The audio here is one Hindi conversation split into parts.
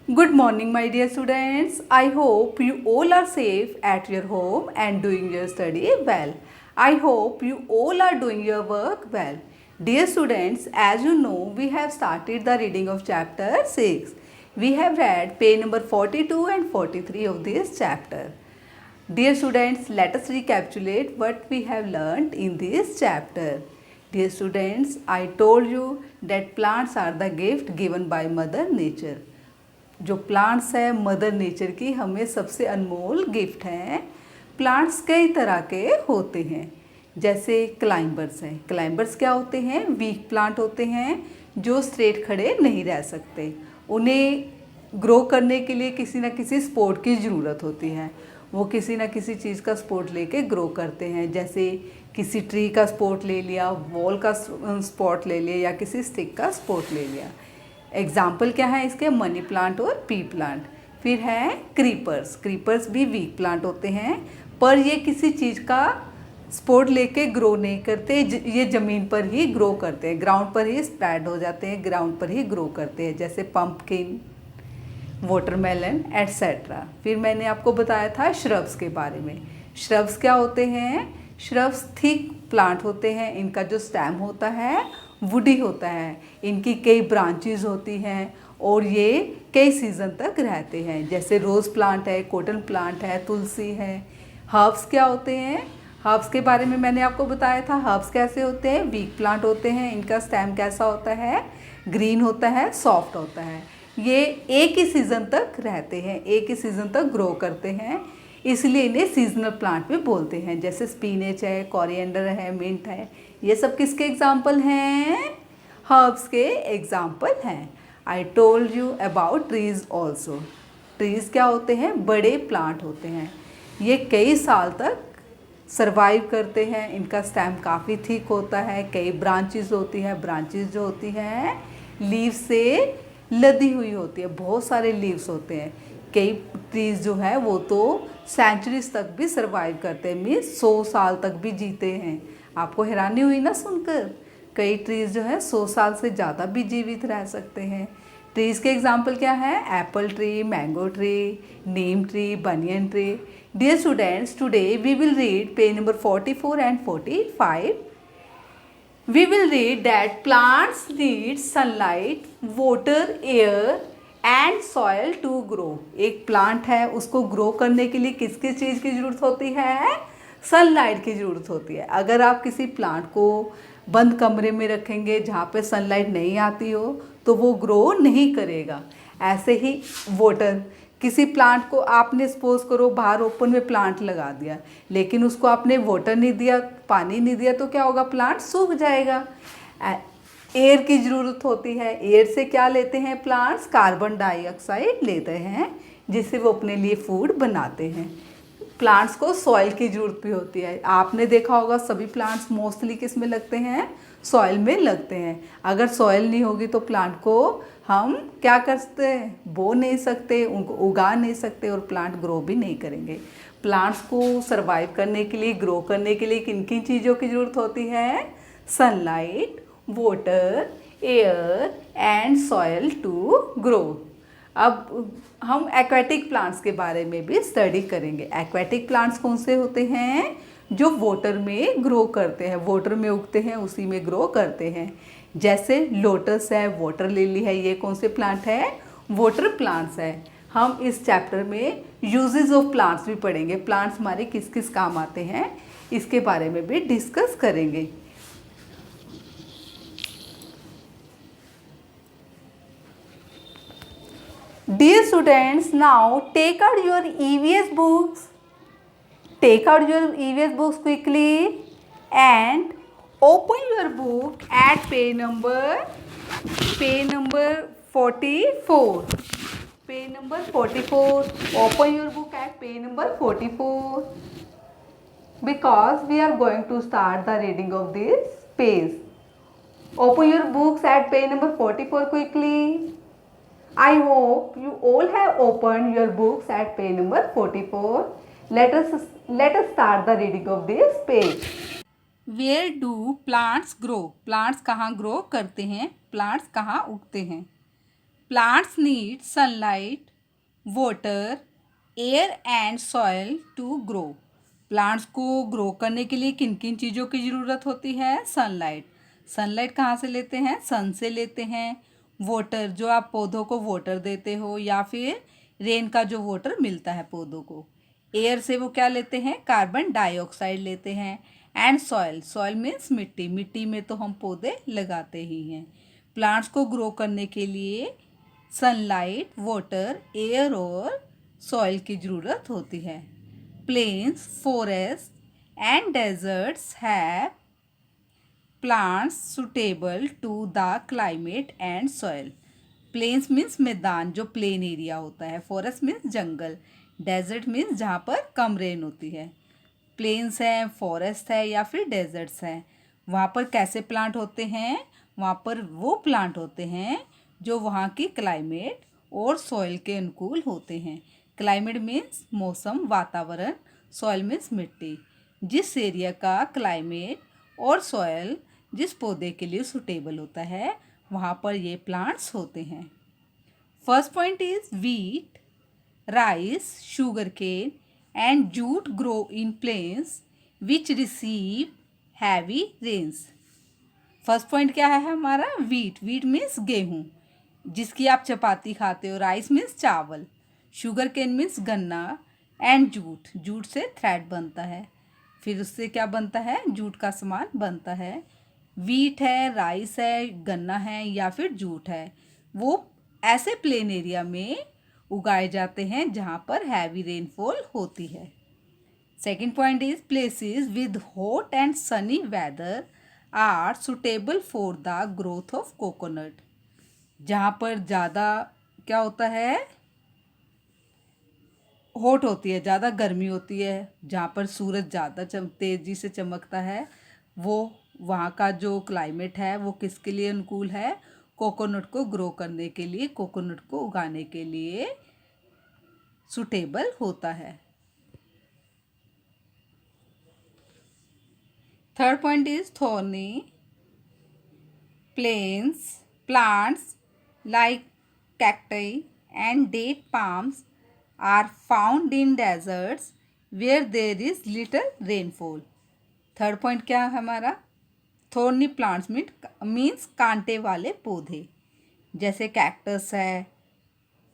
Good morning, my dear students. I hope you all are safe at your home and doing your study well. I hope you all are doing your work well. Dear students, as you know, we have started the reading of chapter 6. We have read page number 42 and 43 of this chapter. Dear students, let us recapitulate what we have learnt in this chapter. Dear students, I told you that plants are the gift given by Mother Nature. जो प्लांट्स है मदर नेचर की हमें सबसे अनमोल गिफ्ट हैं। प्लांट्स कई तरह के होते हैं, जैसे क्लाइंबर्स हैं। क्लाइंबर्स क्या होते हैं? वीक प्लांट होते हैं जो स्ट्रेट खड़े नहीं रह सकते। उन्हें ग्रो करने के लिए किसी न किसी सपोर्ट की ज़रूरत होती है। वो किसी न किसी चीज़ का सपोर्ट लेके ग्रो करते हैं, जैसे किसी ट्री का सपोर्ट ले लिया, वॉल का सपोर्ट ले लिया या किसी स्टिक का सपोर्ट ले लिया। एग्जाम्पल क्या है इसके? मनी प्लांट और पी प्लांट। फिर है क्रीपर्स। क्रीपर्स भी वीक प्लांट होते हैं, पर ये किसी चीज़ का सपोर्ट लेके ग्रो नहीं करते। ये ज़मीन पर ही ग्रो करते हैं, ग्राउंड पर ही स्प्रेड हो जाते हैं, ग्राउंड पर ही ग्रो करते हैं, जैसे पम्पकिन, वाटरमेलन एट्सेट्रा। फिर मैंने आपको बताया था श्रब्स के बारे में। श्रब्स क्या होते हैं? श्रब्स थिक प्लांट होते हैं। इनका जो स्टेम होता है वुडी होता है, इनकी कई ब्रांचेस होती हैं और ये कई सीज़न तक रहते हैं, जैसे रोज़ प्लांट है, कॉटन प्लांट है, तुलसी है। हर्ब्स क्या होते हैं? हर्ब्स के बारे में मैंने आपको बताया था। हर्ब्स कैसे होते हैं? वीक प्लांट होते हैं। इनका स्टेम कैसा होता है? ग्रीन होता है, सॉफ्ट होता है। ये एक ही सीज़न तक रहते हैं, एक ही सीज़न तक ग्रो करते हैं, इसलिए इन्हें सीजनल प्लांट भी बोलते हैं, जैसे स्पिनच है, कोरिएंडर है, मिंट है। ये सब किसके एग्जाम्पल हैं? हर्ब्स के एग्जाम्पल हैं। I told you about trees also. Trees क्या होते हैं? बड़े प्लांट होते हैं। ये कई साल तक सरवाइव करते हैं। इनका स्टेम काफ़ी थिक होता है, कई ब्रांचेस होती हैं। ब्रांचेस जो होती हैं लीव से लदी हुई होती है, बहुत सारे लीव्स होते हैं। कई ट्रीज़ जो है वो तो सेंचुरीज तक भी सरवाइव करते हैं, मीन्स 100 साल तक भी जीते हैं। आपको हैरानी हुई ना सुनकर? कई ट्रीज़ जो है 100 साल से ज़्यादा भी जीवित रह सकते हैं। ट्रीज़ के एग्जाम्पल क्या है? Apple tree, mango tree, neem tree, banyan tree. Dear students, today we will read page number 44 and 45. We will read that plants need sunlight, water, air and soil to grow. एक प्लांट है, उसको ग्रो करने के लिए किस किस चीज़ की ज़रूरत होती है? सनलाइट की ज़रूरत होती है। अगर आप किसी प्लांट को बंद कमरे में रखेंगे जहाँ पे सनलाइट नहीं आती हो तो वो ग्रो नहीं करेगा। ऐसे ही वाटर, किसी प्लांट को आपने सपोज करो बाहर ओपन में प्लांट लगा दिया, लेकिन उसको आपने वाटर नहीं दिया, पानी नहीं दिया, तो क्या होगा? प्लांट सूख जाएगा। एयर की ज़रूरत होती है। एयर से क्या लेते हैं प्लांट्स? कार्बन डाइऑक्साइड लेते हैं, जिससे वो अपने लिए फूड बनाते हैं। प्लांट्स को सॉइल की ज़रूरत भी होती है। आपने देखा होगा सभी प्लांट्स मोस्टली किस में लगते हैं? सॉइल में लगते हैं। अगर सॉइल नहीं होगी तो प्लांट को हम क्या कर सकते हैं? बो नहीं सकते, उनको उगा नहीं सकते और प्लांट ग्रो भी नहीं करेंगे। प्लांट्स को सरवाइव करने के लिए, ग्रो करने के लिए किन किन चीज़ों की ज़रूरत होती है? Sunlight, water, air and soil to grow. अब हम एक्वेटिक प्लांट्स के बारे में भी स्टडी करेंगे। एक्वेटिक प्लांट्स कौन से होते हैं? जो वाटर में ग्रो करते हैं, वाटर में उगते हैं, उसी में ग्रो करते हैं। जैसे लोटस है, वाटर लिली है, ये कौन से प्लांट है? वाटर प्लांट्स है। हम इस चैप्टर में यूजेस ऑफ प्लांट्स भी पढ़ेंगे। प्लांट्स हमारे किस किस काम आते हैं इसके बारे में भी डिस्कस करेंगे। Dear students, now take out your EVS books. Take out your EVS books quickly and open your book at page number 44. Page number 44. Open your book at page number 44 because we are going to start the reading of this page. Open your books at page number 44 quickly. I hope you all have opened your books at page number 44. Let us start the reading of this page. Where do plants grow? Plants कहाँ grow करते हैं? Plants कहाँ उगते हैं? Plants need sunlight, water, air and soil to grow. Plants को ग्रो करने के लिए किन किन चीज़ों की ज़रूरत होती है? सनलाइट। सनलाइट कहाँ से लेते हैं? सन से लेते हैं। वाटर, जो आप पौधों को वाटर देते हो, या फिर रेन का जो वाटर मिलता है पौधों को। एयर से वो क्या लेते हैं? कार्बन डाइऑक्साइड लेते हैं। एंड सॉइल, सॉइल मीन्स मिट्टी, मिट्टी में तो हम पौधे लगाते ही हैं। प्लांट्स को ग्रो करने के लिए सनलाइट, वाटर, एयर और सॉइल की ज़रूरत होती है। Plains, forest and deserts have plants suitable to the climate and soil. Plains means मैदान, जो प्लेन एरिया होता है। फॉरेस्ट मीन्स जंगल। डेजर्ट मीन्स जहाँ पर कम रेन होती है। प्लेन्स है, फॉरेस्ट है या फिर डेजर्ट्स है, वहाँ पर कैसे प्लांट होते हैं? वहाँ पर वो प्लांट होते हैं जो वहाँ की क्लाइमेट और सॉइल के अनुकूल होते हैं। क्लाइमेट मीन्स मौसम, वातावरण। सॉइल मीन्स मिट्टी। जिस एरिया का क्लाइमेट और सॉइल जिस पौधे के लिए सुटेबल होता है, वहाँ पर ये प्लांट्स होते हैं। First point is wheat, rice, sugar cane and jute grow in plains which receive heavy rains. First point क्या है हमारा? वीट। वीट मीन्स गेहूँ, जिसकी आप चपाती खाते हो। राइस मीन्स चावल। शुगर केन मीन्स गन्ना। एंड जूट, जूट से थ्रेड बनता है, फिर उससे क्या बनता है? जूट का सामान बनता है। वीट है, राइस है, गन्ना है या फिर जूट है, वो ऐसे प्लेन एरिया में उगाए जाते हैं जहाँ पर हैवी रेनफॉल होती है। Second point is places with hot and sunny weather are suitable for the growth of coconut. जहाँ पर ज़्यादा क्या होता है? हॉट होती है, ज़्यादा गर्मी होती है, जहाँ पर सूरज ज़्यादा तेज़ी से चमकता है, वो वहाँ का जो क्लाइमेट है वो किसके लिए अनुकूल है? कोकोनट को ग्रो करने के लिए, कोकोनट को उगाने के लिए सुटेबल होता है। Third point is thorny plains plants like cacti and date palms are found in deserts where there is little rainfall. Third point क्या है हमारा? थॉर्नी प्लांट्स मीन्स कांटे वाले पौधे, जैसे कैक्टस है,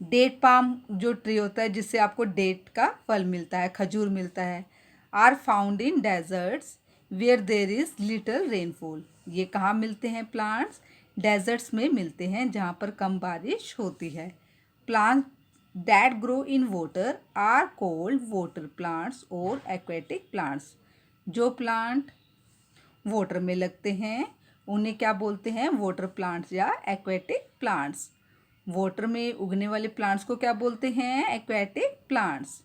डेट पाम जो ट्री होता है जिससे आपको डेट का फल मिलता है, खजूर मिलता है। Are found in deserts where there is little rainfall. ये कहाँ मिलते हैं प्लांट्स? डेजर्ट्स में मिलते हैं जहाँ पर कम बारिश होती है। Plant that grow in water are called water plants और एक्वेटिक प्लांट्स। जो प्लांट वाटर में लगते हैं उन्हें क्या बोलते हैं? वाटर प्लांट्स या एक्वेटिक प्लांट्स। वाटर में उगने वाले प्लांट्स को क्या बोलते हैं? Aquatic plants.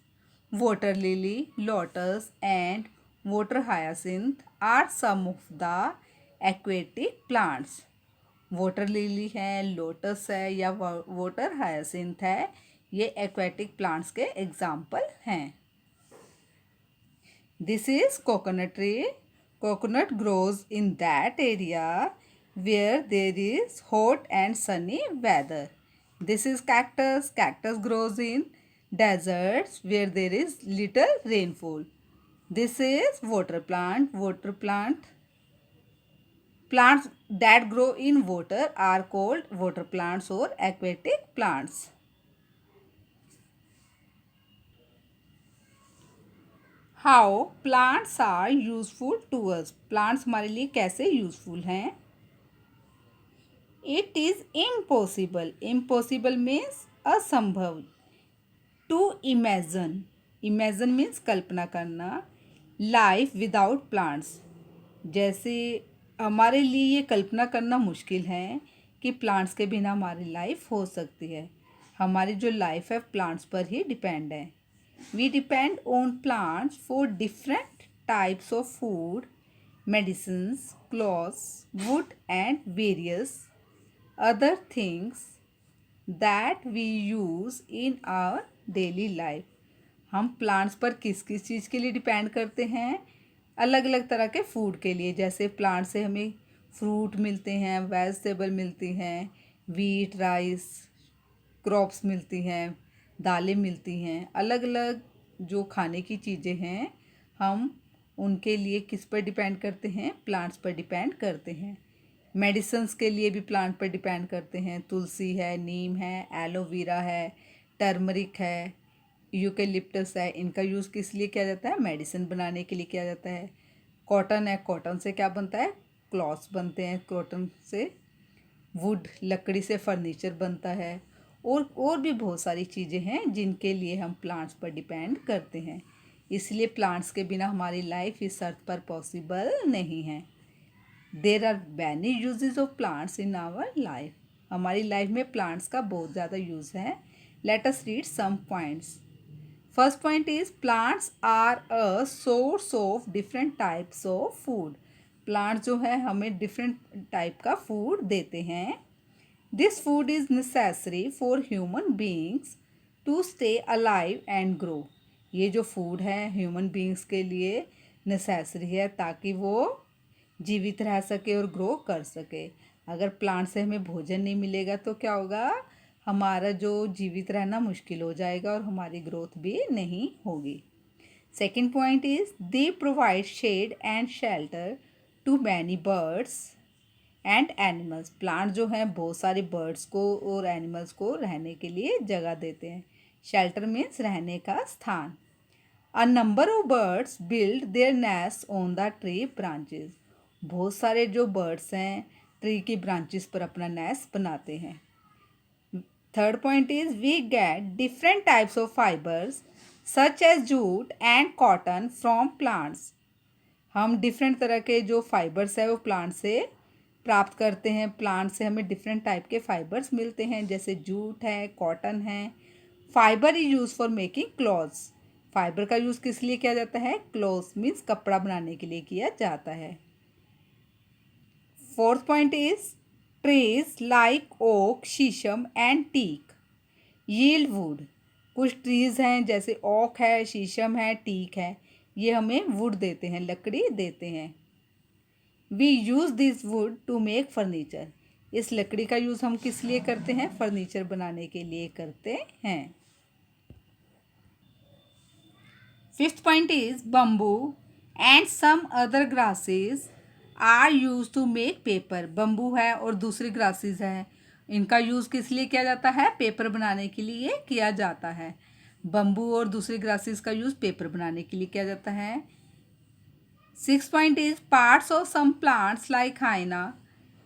Water lily, lotus and water hyacinth are some of the aquatic plants. Water lily है, लोटस है या वाटर हायासिंथ है, ये एक्वेटिक प्लांट्स के एग्जाम्पल हैं। This is coconut tree. Coconut grows in that area where there is hot and sunny weather. This is cactus. Cactus grows in deserts where there is little rainfall. This is water plant. Water plant. Plants that grow in water are called water plants or aquatic plants. How plants are useful to us. Plants हमारे लिए कैसे यूजफुल हैं? It is impossible. Impossible means असंभव। To imagine. इमेजन मीन्स कल्पना करना। Life without plants. जैसे हमारे लिए ये कल्पना करना मुश्किल है कि प्लांट्स के बिना हमारी लाइफ हो सकती है। हमारी जो लाइफ है प्लांट्स पर ही डिपेंड है। We depend on plants for different types of food, medicines, clothes, wood and various other things that we use in our daily life. हम प्लांट्स पर किस किस चीज़ के लिए डिपेंड करते हैं? अलग अलग तरह के फूड के लिए। जैसे प्लांट से हमें फ्रूट मिलते हैं, वेजिटेबल मिलती हैं, वीट, राइस, क्रॉप्स मिलती हैं, दालें मिलती हैं, अलग अलग जो खाने की चीज़ें हैं हम उनके लिए किस पर डिपेंड करते हैं? प्लांट्स पर डिपेंड करते हैं। मेडिसिन्स के लिए भी प्लांट पर डिपेंड करते हैं। तुलसी है, नीम है, एलोवेरा है, टर्मरिक है, यूकेलिप्टस है। इनका यूज़ किस लिए किया जाता है? मेडिसिन बनाने के लिए किया जाता है। कॉटन है, कॉटन से क्या बनता है? क्लॉथ्स बनते हैं। कॉटन से वुड, लकड़ी से फर्नीचर बनता है। और भी बहुत सारी चीज़ें हैं जिनके लिए हम प्लांट्स पर डिपेंड करते हैं। इसलिए प्लांट्स के बिना हमारी लाइफ इस अर्थ पर पॉसिबल नहीं है। There are many uses of plants in our life. हमारी लाइफ में प्लांट्स का बहुत ज़्यादा यूज़ है। Let us read some points. First point is plants are a source of different types of food. Plants जो है हमें डिफरेंट टाइप का फूड देते हैं। This food is necessary for human beings to stay alive and grow. ये जो फूड है ह्यूमन बींग्स के लिए नेसेसरी है ताकि वो जीवित रह सके और ग्रो कर सके। अगर प्लांट से हमें भोजन नहीं मिलेगा तो क्या होगा? हमारा जो जीवित रहना मुश्किल हो जाएगा और हमारी ग्रोथ भी नहीं होगी। Second point is they provide shade and shelter to many birds and animals. Plant जो हैं बहुत सारे बर्ड्स को और एनिमल्स को रहने के लिए जगह देते हैं। शेल्टर मीन्स रहने का स्थान। A number of birds build their nest on the tree branches. बहुत सारे जो बर्ड्स हैं ट्री की ब्रांचेस पर अपना नेस्ट बनाते हैं। Third point is we get different types of fibres such as jute and cotton from plants. हम डिफरेंट तरह के जो फाइबर्स है वो प्लांट से प्राप्त करते हैं। प्लांट से हमें डिफरेंट टाइप के फाइबर्स मिलते हैं जैसे जूट है, कॉटन है। Fibre is use for making clothes. Fibre का यूज़ किस लिए किया जाता है? क्लॉथ्स मीन्स कपड़ा बनाने के लिए किया जाता है। Fourth point is trees like oak, shisham and teak yield wood. कुछ ट्रीज हैं जैसे ओक है, शीशम है, टीक है, ये हमें वुड देते हैं, लकड़ी देते हैं। We use this wood to make furniture. इस लकड़ी का यूज़ हम किस लिए करते हैं? फर्नीचर बनाने के लिए करते हैं। Fifth point is bamboo and some other grasses are use to make paper. Bamboo है और दूसरी ग्रासेस हैं, इनका यूज़ किस लिए किया जाता है? पेपर बनाने के लिए किया जाता है। बम्बू और दूसरी ग्रासेस का यूज़ पेपर बनाने के लिए किया जाता है। Six point is parts of some plants like henna,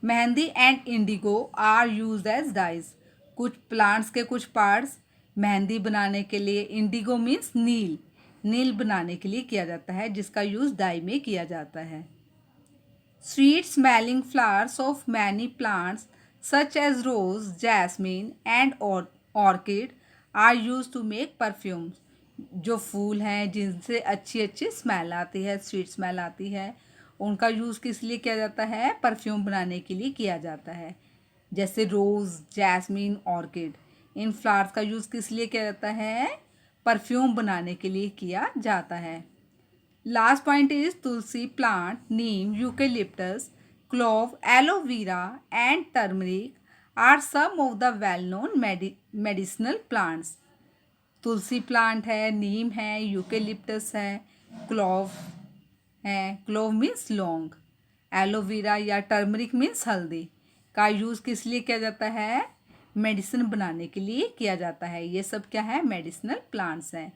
mehndi and indigo are use as dyes. कुछ प्लांट्स के कुछ पार्ट्स मेहंदी बनाने के लिए, इंडिगो मीन्स नील, नील बनाने के लिए किया जाता है जिसका यूज़ डाई में किया जाता है। Sweet smelling flowers of many plants such as rose, jasmine and orchid are use to make perfumes. जो फूल हैं जिनसे अच्छी अच्छी स्मेल आती है, स्वीट स्मेल आती है, उनका यूज़ किस लिए किया जाता है? परफ्यूम बनाने के लिए किया जाता है। जैसे रोज़, जैस्मिन, ऑर्किड, इन फ्लावर्स का यूज़ किस लिए किया जाता है? परफ्यूम बनाने के लिए किया जाता है। Last point is tulsi plant, neem, eucalyptus, clove, aloe vera and turmeric are some of the well known medicinal plants. तुलसी प्लांट है, नीम है, यूकेलिप्टस है, क्लोव है, क्लोव मीन्स लौंग, एलोवेरा या टर्मरिक मीन्स हल्दी का यूज़ किस लिए किया जाता है? मेडिसिन बनाने के लिए किया जाता है। ये सब क्या है? मेडिसिनल प्लांट्स हैं।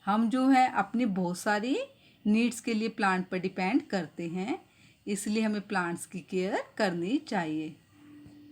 हम जो है अपनी बहुत सारी नीड्स के लिए प्लांट पर डिपेंड करते हैं, इसलिए हमें प्लांट्स की केयर करनी चाहिए।